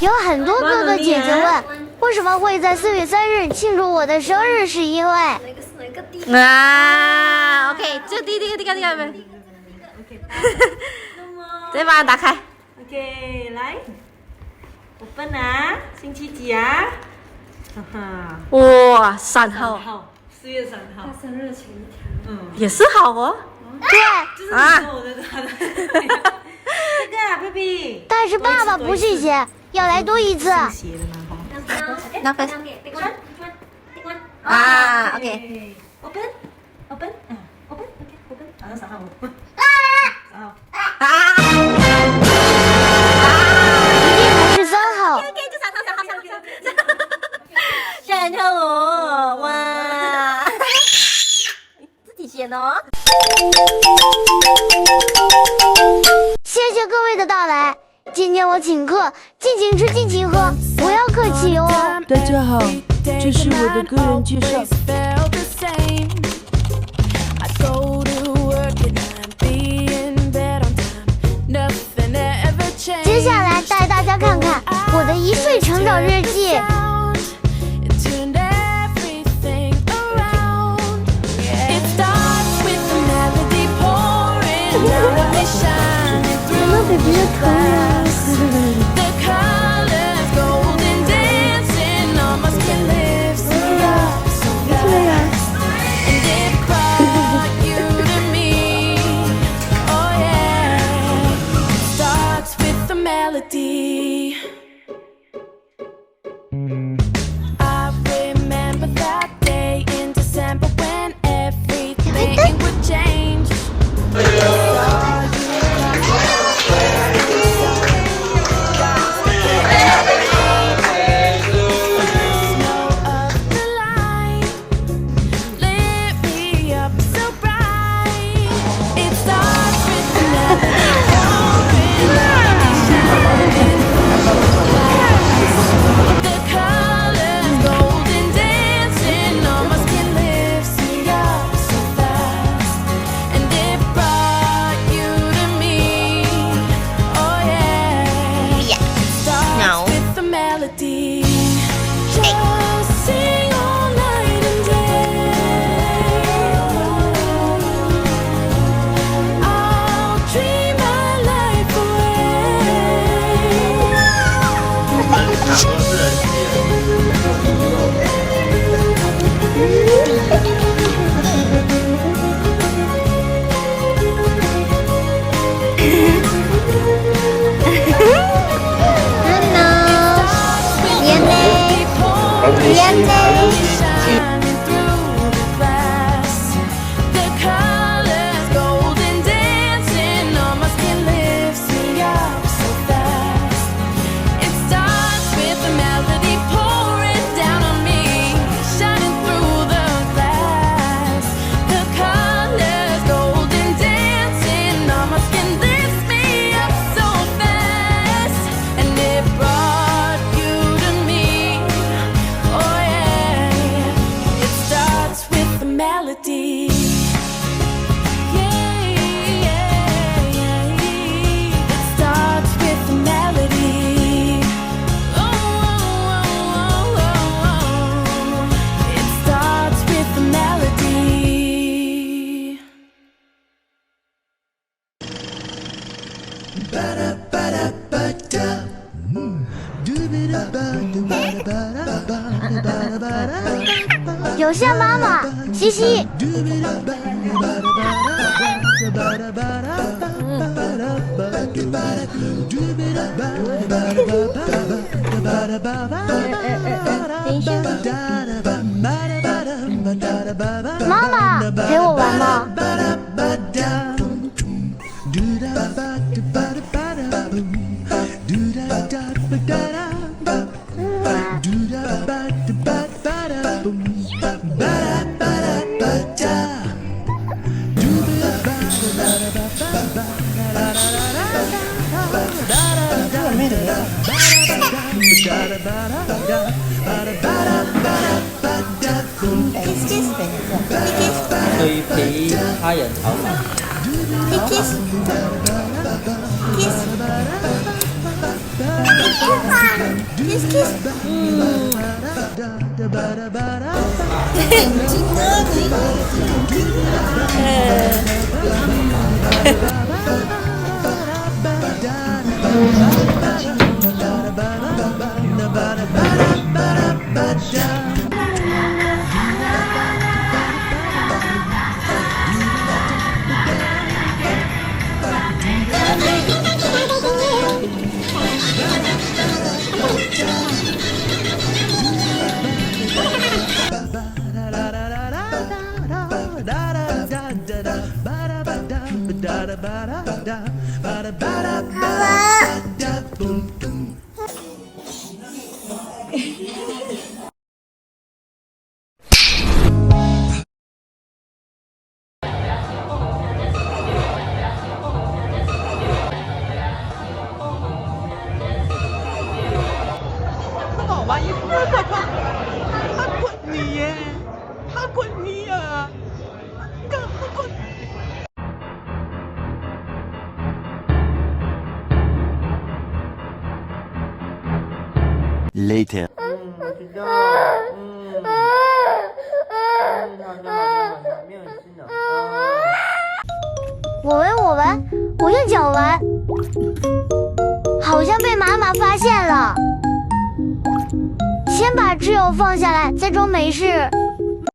有很多哥哥姐姐问，为什么会在4月3日庆祝我的生日？是因为OK， 这第一个，再把它打开。OK， 来，open 啊，星期几啊？哈哈，哇，3号，4月3号，他生日前一天。也是好哦。就是你说我的他的。这个啊，baby。但是爸爸不信邪，要来读一次。写的嘛哈。那个，OK。open，啊，open， 好像3号3号。一定不是3号。3号哦，哇！自己写的哦。谢谢各位的到来，今天我请客，尽情吃尽情喝，不要客气哦。大家好，这是我的个人介绍。接下来带大家看看我的1岁成长日记。有线妈妈，嘻嘻。妈妈，陪我玩吗？对被他人嘲讽。kiss kiss，Later. 我闻，我用脚闻，好像被妈妈发现了。先把挚友放下来，再装没事。